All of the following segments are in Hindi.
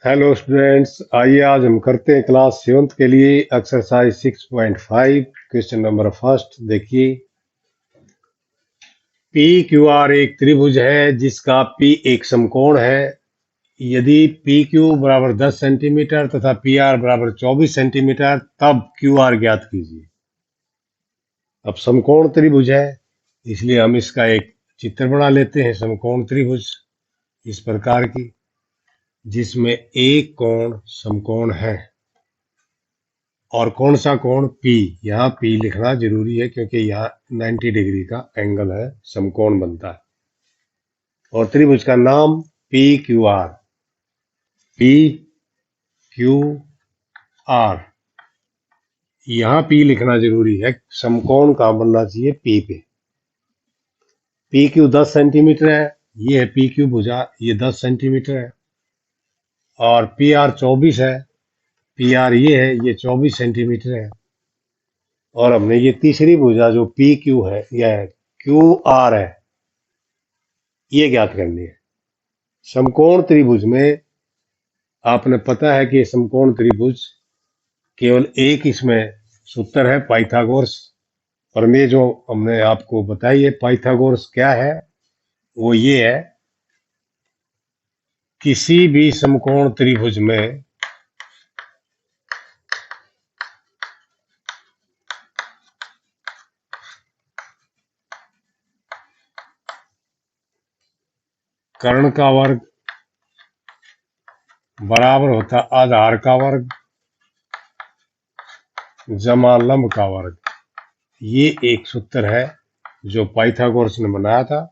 हेलो स्टूडेंट्स, आइए आज हम करते हैं क्लास 7th के लिए एक्सरसाइज 6.5 क्वेश्चन नंबर फर्स्ट। देखिए, पी क्यू आर एक त्रिभुज है जिसका पी एक समकोण है। यदि पी क्यू बराबर 10 सेंटीमीटर तथा पी आर बराबर 24 सेंटीमीटर तब क्यू आर ज्ञात कीजिए। अब समकोण त्रिभुज है, इसलिए हम इसका एक चित्र बना लेते हैं। समकोण त्रिभुज इस प्रकार की, जिसमें एक कोण समकोण है। और कौन सा कोण? P। यहाँ P लिखना जरूरी है क्योंकि यहाँ 90 डिग्री का एंगल है, समकोण बनता है। और त्रिभुज का नाम PQR। PQR, यहाँ P लिखना जरूरी है, समकोण का बनना चाहिए P पे। PQ 10 सेंटीमीटर है, ये है PQ भुजा, ये 10 सेंटीमीटर है। और PR 24 है, PR ये है, ये 24 सेंटीमीटर है। और हमने ये तीसरी भुजा जो PQ है या QR है, ये ज्ञात करनी है। समकोण त्रिभुज में आपने पता है कि समकोण त्रिभुज केवल एक इसमें सूत्र है, पाइथागोरस। और में जो हमने आपको बताई है पाइथागोरस क्या है, वो ये है, किसी भी समकोण त्रिभुज में कर्ण का वर्ग बराबर होता आधार का वर्ग जमा लंब का वर्ग। ये एक सूत्र है जो पाइथागोरस ने बनाया था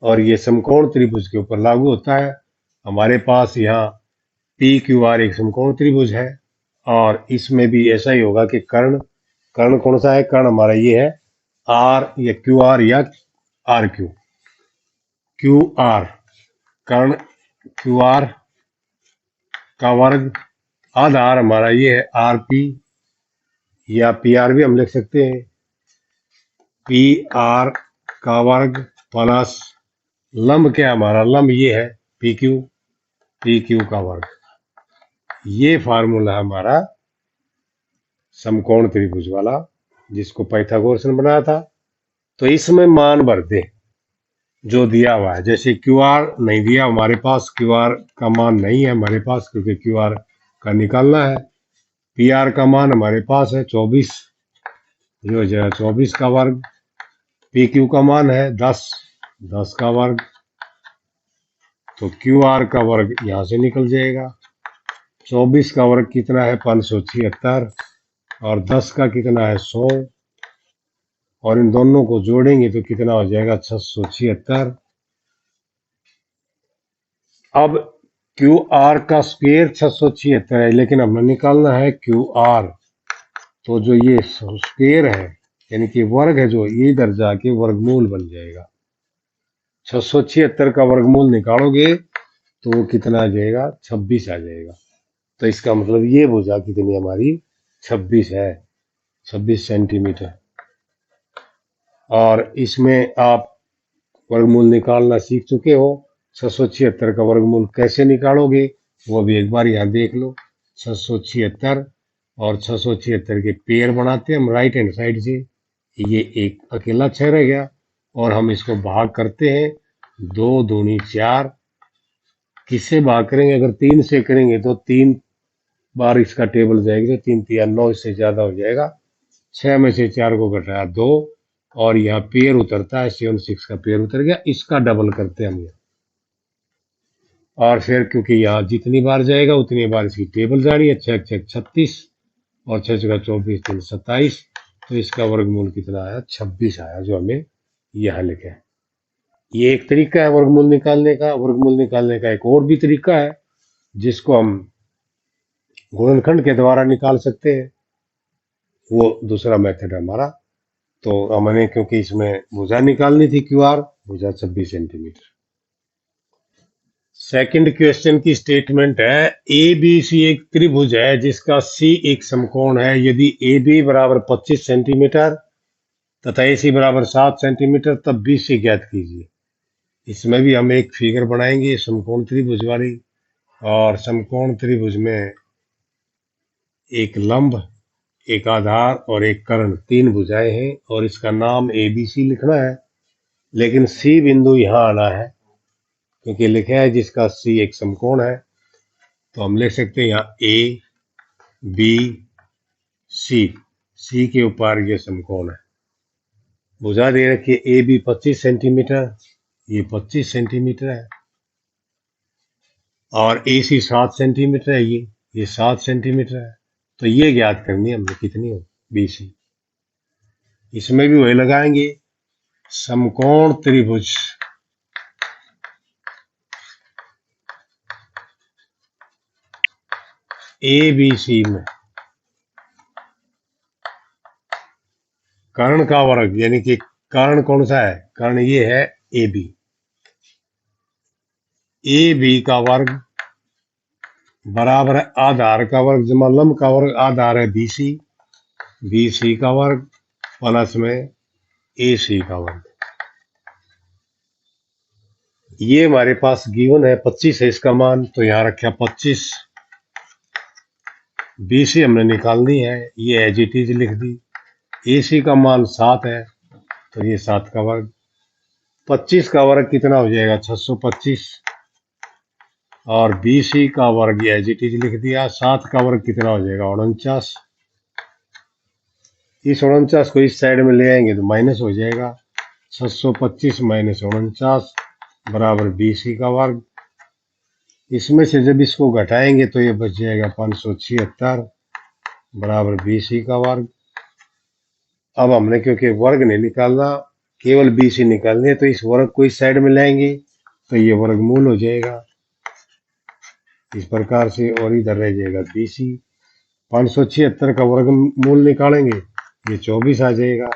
और ये समकोण त्रिभुज के ऊपर लागू होता है। हमारे पास यहाँ पी क्यू आर एक समकोण त्रिभुज है और इसमें भी ऐसा ही होगा कि कर्ण कर्ण कौन सा है? कर्ण हमारा ये है आर या क्यू आर या आर क्यू। क्यू आर कर्ण क्यू आर का वर्ग, आधार हमारा ये है आर पी या पी आर भी हम लिख सकते हैं। पी आर का वर्ग प्लस लंब क्या हमारा? लंब ये है पी क्यू का वर्ग। ये फार्मूला हमारा समकोण त्रिभुज वाला, जिसको पाइथागोरस ने बनाया था। तो इसमें मान भर दे जो दिया हुआ है। जैसे क्यू आर नहीं दिया हमारे पास, क्यू आर का मान नहीं है हमारे पास क्योंकि क्यू आर का निकालना है। पी आर का मान हमारे पास है 24, ये हो जाएगा 24 का वर्ग। पी क्यू का मान है 10 का वर्ग। तो क्यू आर का वर्ग यहां से निकल जाएगा। 24 का वर्ग कितना है? 576। और 10 का कितना है? 100। और इन दोनों को जोड़ेंगे तो कितना हो जाएगा? 676। अब क्यू आर का स्क्वायर 676 है, लेकिन हमें निकालना है क्यू आर। तो जो ये स्क्वायर है यानी कि वर्ग है, जो ये इधर जाके वर्गमूल बन जाएगा। 676 का वर्गमूल निकालोगे तो वो कितना आ जाएगा? 26 आ जाएगा। तो इसका मतलब ये भुजा कितनी हमारी? 26 है, 26 सेंटीमीटर। और इसमें आप वर्गमूल निकालना सीख चुके हो। 676 का वर्गमूल कैसे निकालोगे वो भी एक बार यहाँ देख लो। 676 और 676 के पेयर बनाते हैं हम राइट हैंड साइड से। ये एक अकेला 6 रह गया और हम इसको भाग करते हैं। 2 दूनी 4। किससे भाग करेंगे? अगर 3 से करेंगे तो 3 बार इसका टेबल जाएगी, तो 3 3 9, इससे ज्यादा हो जाएगा। 6 में से 4 को घटाया 2 और यहाँ पेयर उतरता है 7 6 का पेयर उतर गया। इसका डबल करते हैं हम यहाँ। और फिर क्योंकि यहाँ जितनी बार जाएगा उतनी बार इसकी टेबल जा रही है। 6 6 36 और 6 6 24 3 27। तो इसका वर्गमूल कितना आया? 26 आया, जो हमें यहाँ लिखा है। ये एक तरीका है वर्गमूल निकालने का। वर्गमूल निकालने का एक और भी तरीका है जिसको हम गुणनखंड के द्वारा निकाल सकते हैं। वो दूसरा मेथड है हमारा। तो हमने क्योंकि इसमें भुजा निकालनी थी, क्यू आर भुजा 26 सेंटीमीटर। सेकंड क्वेश्चन की स्टेटमेंट है, ए बी सी एक त्रिभुज है जिसका सी एक समकोण है। यदि ए बी बराबर 25 सेंटीमीटर तथा ए सी बराबर 7 सेंटीमीटर तब बी सी ज्ञात कीजिए। इसमें भी हम एक फिगर बनाएंगे समकोण त्रिभुज वाली। और समकोण त्रिभुज में एक लंब, एक आधार और एक कर्ण, 3 भुजाएं हैं और इसका नाम ABC लिखना है। लेकिन C बिंदु यहाँ आना है क्योंकि लिखा है जिसका C एक समकोण है, तो हम लिख सकते हैं यहाँ ABC, C के ऊपर ये समकोण है। भुजा दे रखी है AB 25 सेंटीमीटर, ये 25 सेंटीमीटर है, और AC 7 सेंटीमीटर है, ये 7 सेंटीमीटर है। तो ये ज्ञात करनी है हमने कितनी हो BC। इसमें भी वही लगाएंगे, समकोण त्रिभुज ABC में कर्ण का वर्ग, यानी कि कर्ण कौन सा है, कर्ण ये है AB, AB का वर्ग बराबर है आधार का वर्ग जमा लंब का वर्ग, आधार है BC, BC का वर्ग प्लस में AC का वर्ग। ये हमारे पास गिवन है 25 है इसका मान, तो यहाँ रखा 25। BC हमने निकालनी है, ये एज इट इज लिख दी। AC का मान 7 है, तो ये 7 का वर्ग। 25 का वर्ग कितना हो जाएगा 625, और BC का वर्ग एज इट इज लिख दिया। 7 का वर्ग कितना हो जाएगा 49। इस 49 को इस साइड में ले आएंगे तो माइनस हो जाएगा, 625 माइनस 49 बराबर BC का वर्ग। इसमें से जब इसको घटाएंगे तो ये बच जाएगा 576 बराबर BC का वर्ग। अब हमने क्योंकि वर्ग नहीं निकालना, केवल BC निकालनी है, तो इस वर्ग को इस साइड में लाएंगे तो ये वर्गमूल हो जाएगा इस प्रकार से, और इधर रह जाएगा BC। 576 का वर्गमूल निकालेंगे, ये 24 आ जाएगा,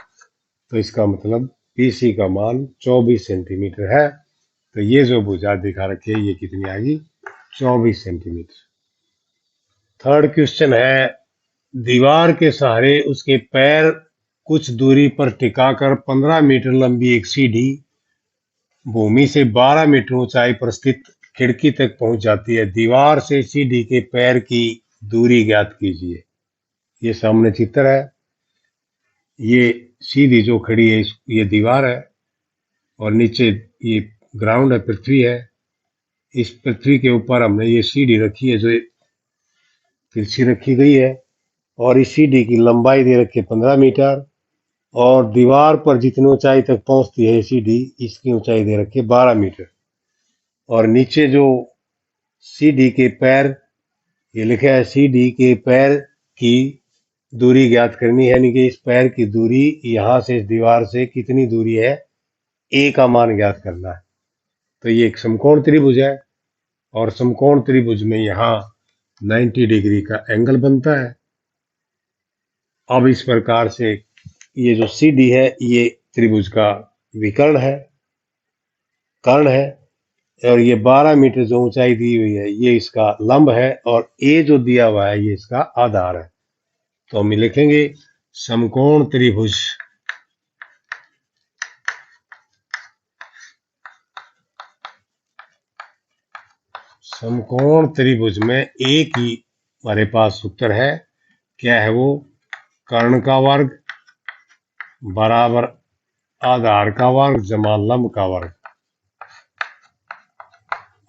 तो इसका मतलब BC का मान 24 सेंटीमीटर है। तो ये जो भुजा दिखा रखी है ये कितनी आ गई 24 सेंटीमीटर। थर्ड क्वेश्चन है, दीवार के सहारे उसके पैर कुछ दूरी पर टिकाकर 15 मीटर लंबी एक सीढ़ी भूमि से 12 मीटर ऊंचाई पर स्थित खिड़की तक पहुंच जाती है। दीवार से सीढ़ी के पैर की दूरी ज्ञात कीजिए। ये सामने चित्र है, ये सीढ़ी जो खड़ी है ये दीवार है, और नीचे ये ग्राउंड है, पृथ्वी है। इस पृथ्वी के ऊपर हमने ये सीढ़ी रखी है जो तिरछी रखी गई है, और इस सीढ़ी की लंबाई दे रखी है 15 मीटर, और दीवार पर जितनी ऊंचाई तक पहुंचती है सीढ़ी, इसकी ऊंचाई दे रखी है 12 मीटर। और नीचे जो सीढ़ी के पैर, ये लिखा है सीढ़ी के पैर की दूरी ज्ञात करनी है, यानी कि इस पैर की दूरी यहां से इस दीवार से कितनी दूरी है, A का मान ज्ञात करना है। तो ये एक समकोण त्रिभुज है, और समकोण त्रिभुज में यहाँ 90 डिग्री का एंगल बनता है। अब इस प्रकार से ये जो CD है ये त्रिभुज का विकर्ण है, कर्ण है, और ये 12 मीटर जो ऊंचाई दी हुई है ये इसका लंब है, और A जो दिया हुआ है ये इसका आधार है। तो हम लिखेंगे समकोण त्रिभुज समकोण त्रिभुज में एक ही हमारे पास उत्तर है, क्या है वो, कर्ण का वर्ग बराबर आधार का वर्ग जमा लंब का वर्ग।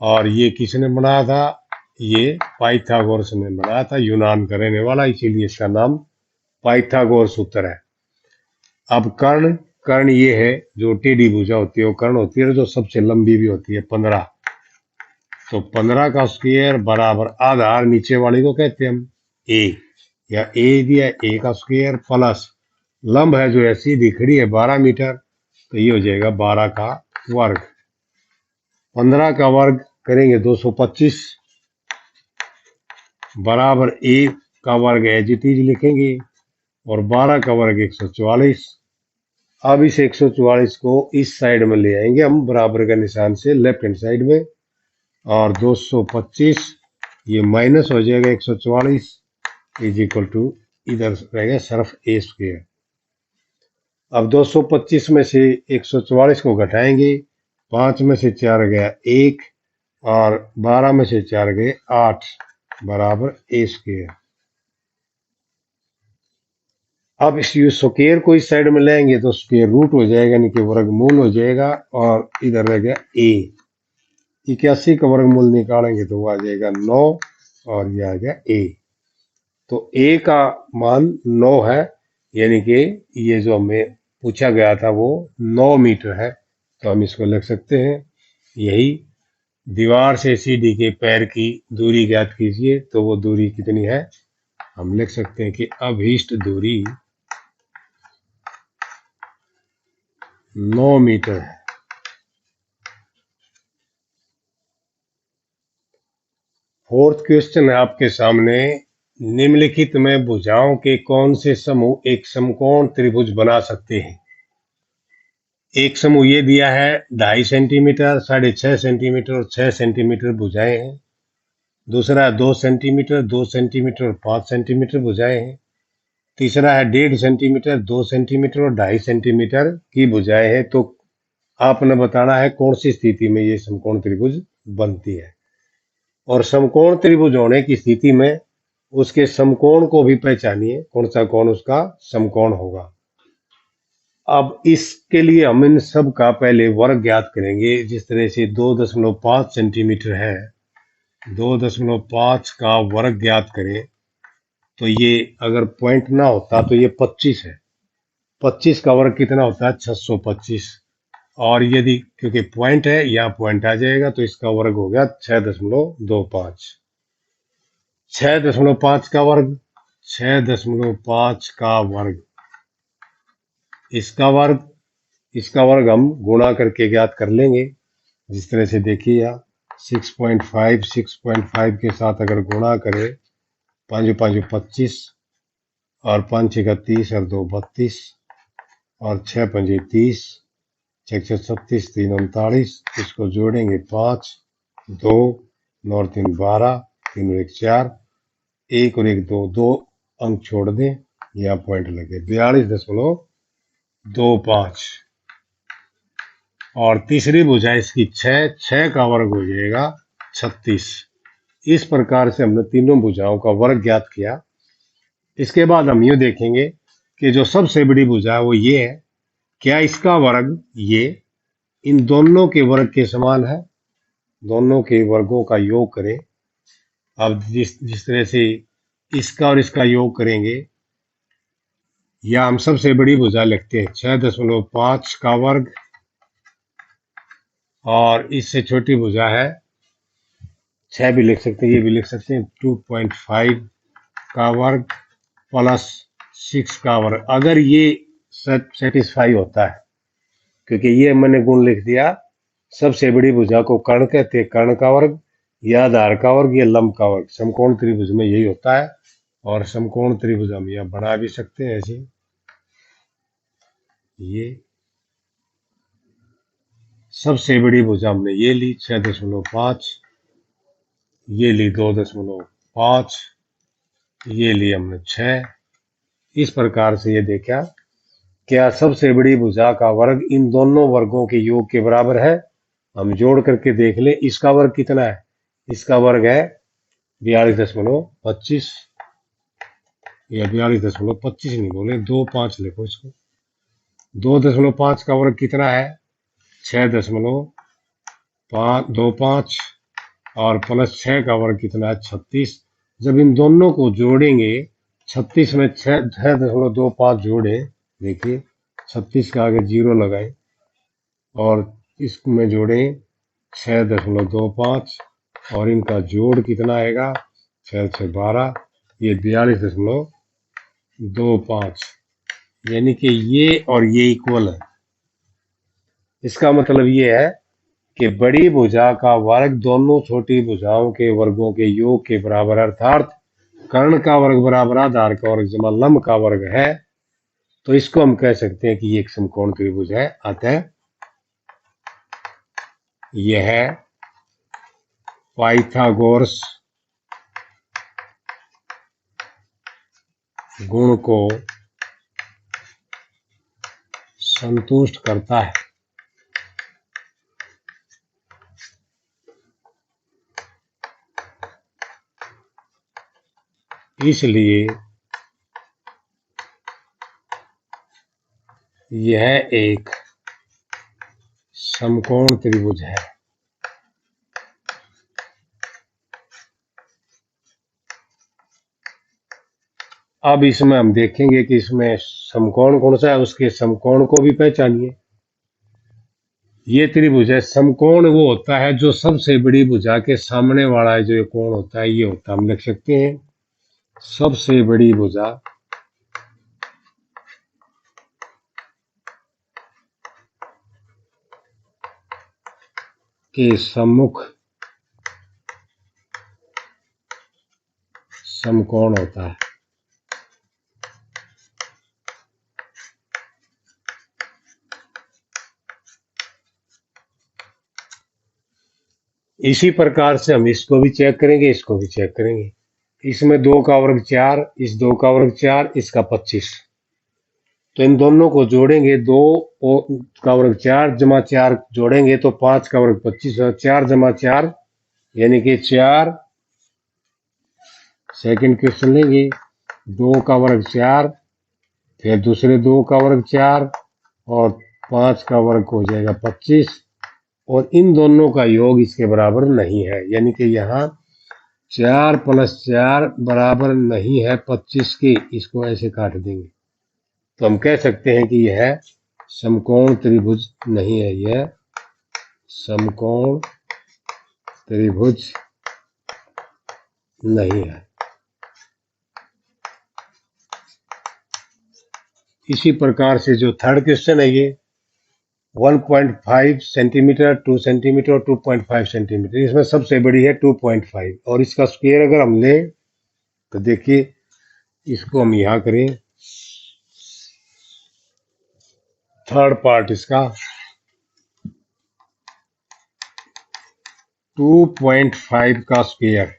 और ये किसने बनाया था, ये पाइथागोरस ने बनाया था, यूनान का रहने वाला, इसीलिए इसका नाम पाइथागोरस सूत्र है। अब कर्ण, कर्ण ये है जो टेढ़ी भुजा होती है वो कर्ण होती है, जो सबसे लंबी भी होती है 15। तो 15 का स्क्वायर बराबर आधार, नीचे वाले को कहते हैं हम A, या A दिया A का स्क्वायर प्लस लंब है जो ऐसी दिखड़ी है 12 मीटर, तो ये हो जाएगा 12 का वर्ग। 15 का वर्ग करेंगे 225 बराबर A का वर्ग एज इट इज लिखेंगे, और 12 का वर्ग 144। अब इस 144 को इस साइड में ले आएंगे हम बराबर का निशान से लेफ्ट हैंड साइड में, और 225 ये माइनस हो जाएगा 144 इज इक्वल टू इधर रहेगा सिर्फ A स्क्वायर। अब 225 में से 144 को घटाएंगे, 5 में से 4 गया 1, और 12 में से 4 गए 8 बराबर ए स्क्वायर। अब इस स्क्वायर को इस साइड में लेंगे तो स्क्वायर रूट हो जाएगा, यानी कि वर्गमूल हो जाएगा, और इधर रह गया ए। 81 का वर्गमूल निकालेंगे तो वो आ जाएगा 9 और ये आ गया ए। तो ए का मान 9 है, यानी कि ये जो हमें पूछा गया था वो 9 मीटर है। तो हम इसको लिख सकते हैं, यही दीवार से सीढ़ी के पैर की दूरी ज्ञात कीजिए। तो वो दूरी कितनी है, हम लिख सकते हैं कि अभीष्ट दूरी 9 मीटर है। फोर्थ क्वेश्चन है आपके सामने, निम्नलिखित में भुजाओं के कौन से समूह एक समकोण त्रिभुज बना सकते हैं। एक समूह ये दिया है 2.5 सेंटीमीटर, 6.5 सेंटीमीटर और 6 सेंटीमीटर भुजाएं हैं। दूसरा है 2 सेंटीमीटर, 2 सेंटीमीटर और 5 सेंटीमीटर भुजाएं हैं। तीसरा है 1.5 सेंटीमीटर, 2 सेंटीमीटर और 2.5 सेंटीमीटर की भुजाएं हैं। तो आपने बताना है कौन सी स्थिति में ये समकोण त्रिभुज बनती है। और समकोण त्रिभुज होने की स्थिति में उसके समकोण को भी पहचानिए, कौन सा कोण उसका समकोण होगा। अब इसके लिए हम इन सब का पहले वर्ग ज्ञात करेंगे। जिस तरह से 2.5 सेंटीमीटर है, 2.5 का वर्ग ज्ञात करें तो ये अगर पॉइंट ना होता तो ये 25 है। 25 का वर्ग कितना होता है, 625। और यदि क्योंकि पॉइंट है, यहाँ पॉइंट आ जाएगा तो इसका वर्ग हो गया 6.25। 6.5 का वर्ग, 6.5 का वर्ग, इसका वर्ग हम गुणा करके ज्ञात कर लेंगे। जिस तरह से देखिए यहाँ 6.5 के साथ अगर गुणा करें, 5 5 25 और 5 6 30 और 2 32 और 6 5 30, 6 6 36, 3 39, इसको जोड़ेंगे 5 2 9 और 3 12, 3 और 1 4, 1 और 1 2, 2 अंक छोड़ दें, यहाँ पॉइंट लगे 42.25। और तीसरी भुजा इसकी 6 का वर्ग हो जाएगा 36। इस प्रकार से हमने तीनों भुजाओं का वर्ग ज्ञात किया। इसके बाद हम ये देखेंगे कि जो सबसे बड़ी भुजा है वो ये है, क्या इसका वर्ग ये इन दोनों के वर्ग के समान है। दोनों के वर्गों का योग करें। अब जिस तरह से इसका और इसका योग करेंगे, या हम सबसे बड़ी भुजा लिखते हैं 6.5 का वर्ग, और इससे छोटी भुजा है 6 भी लिख सकते हैं, ये भी लिख सकते हैं 2.5 का वर्ग प्लस 6 का वर्ग। अगर ये सेटिस्फाई होता है, क्योंकि ये मैंने गुण लिख दिया, सबसे बड़ी भुजा को कर्ण कहते हैं, कर्ण का वर्ग या आधार का वर्ग या लंब का वर्ग। समकोण त्रिभुज में यही होता है। और समकोण त्रिभुज हम यह बना भी सकते हैं ऐसे, ये सबसे बड़ी भुजा हमने ये ली 6.5, ये ली 2.5, ये ली हमने 6। इस प्रकार से ये देखा, क्या सबसे बड़ी भुजा का वर्ग इन दोनों वर्गों के योग के बराबर है। हम जोड़ करके देख लें, इसका वर्ग कितना है, इसका वर्ग है 42.25, या 42.25 नहीं बोले, 2.5 लिखो इसको। 2.5 का वर्ग कितना है, 6.25, और प्लस 6 का वर्ग कितना है 36। जब इन दोनों को जोड़ेंगे, 36 में 6.25 जोड़े, देखिए 36 का आगे 0 लगाए और इसमें जोड़े 6.25, और इनका जोड़ कितना आएगा 6 6 12, ये 42.25, यानी कि ये और ये इक्वल है। इसका मतलब ये है कि बड़ी भुजा का वर्ग दोनों छोटी भुजाओं के वर्गों के योग के बराबर, अर्थात कर्ण का वर्ग बराबर आधार का वर्ग जमा लंब का वर्ग है। तो इसको हम कह सकते हैं कि ये एक समकोण त्रिभुज है। अतः यह पाइथागोरस गुण को संतुष्ट करता है। इसलिए यह एक समकोण त्रिभुज है। अब इसमें हम देखेंगे कि इसमें समकोण कौन सा है, उसके समकोण को भी पहचानिए। ये त्रिभुज है। समकोण वो होता है जो सबसे बड़ी भुजा के सामने वाला जो कोण होता है, ये होता है, हम लिख सकते हैं सबसे बड़ी भुजा के सम्मुख समकोण होता है। इसी प्रकार से हम इसको भी चेक करेंगे, इसको भी चेक करेंगे। इसमें 2 का वर्ग 4, इस 2 का वर्ग 4, इसका 25। तो इन दोनों को जोड़ेंगे, 2 का वर्ग 4 जमा 4 जोड़ेंगे तो 5 का वर्ग 25, 4 जमा 4 यानी कि 4। सेकंड क्वेश्चन लेंगे, 2 का वर्ग 4, फिर दूसरे 2 का वर्ग 4 और 5 का वर्ग हो जाएगा 25, और इन दोनों का योग इसके बराबर नहीं है, यानी कि यहाँ 4 + 4 बराबर नहीं है 25 के। इसको ऐसे काट देंगे तो हम कह सकते हैं कि यह समकोण त्रिभुज नहीं है, यह समकोण त्रिभुज नहीं है। इसी प्रकार से जो थर्ड क्वेश्चन है, ये 1.5 सेंटीमीटर, 2 सेंटीमीटर और 2.5 सेंटीमीटर, इसमें सबसे बड़ी है 2.5, और इसका स्क्वायर अगर हम लें तो देखिए, इसको हम यहां करें, थर्ड पार्ट इसका 2.5 का स्क्वायर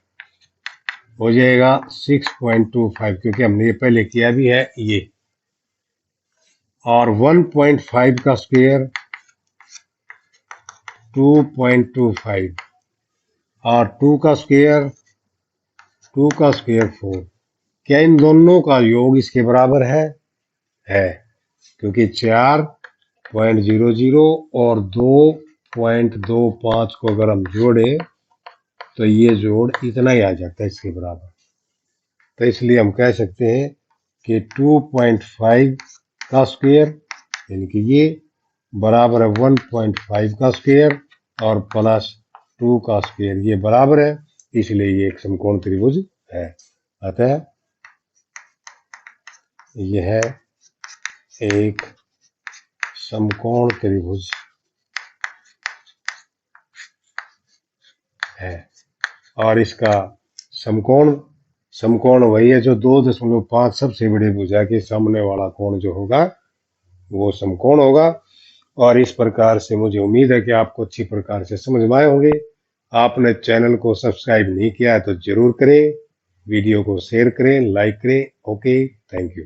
हो जाएगा 6.25, क्योंकि हमने ये पहले किया भी है ये, और 1.5 का स्क्वायर 2.25, और 2 का स्क्वायर 4। क्या इन दोनों का योग इसके बराबर है? क्योंकि 4.00 और 2.25 को अगर हम जोड़े तो ये जोड़ इतना ही आ जाता है इसके बराबर। तो इसलिए हम कह सकते हैं कि 2.5 का स्क्वायर यानी कि ये बराबर है 1.5 का स्क्वायर और प्लस 2 का स्क्वायर, ये बराबर है, इसलिए ये एक समकोण त्रिभुज है। अतः यह एक समकोण त्रिभुज है, और इसका समकोण वही है जो 2.5 सबसे बड़ी भुजा के सामने वाला कोण जो होगा वो समकोण होगा। और इस प्रकार से मुझे उम्मीद है कि आपको अच्छी प्रकार से समझ में आए होंगे। आपने चैनल को सब्सक्राइब नहीं किया है तो जरूर करें, वीडियो को शेयर करें, लाइक करें। Okay, thank you.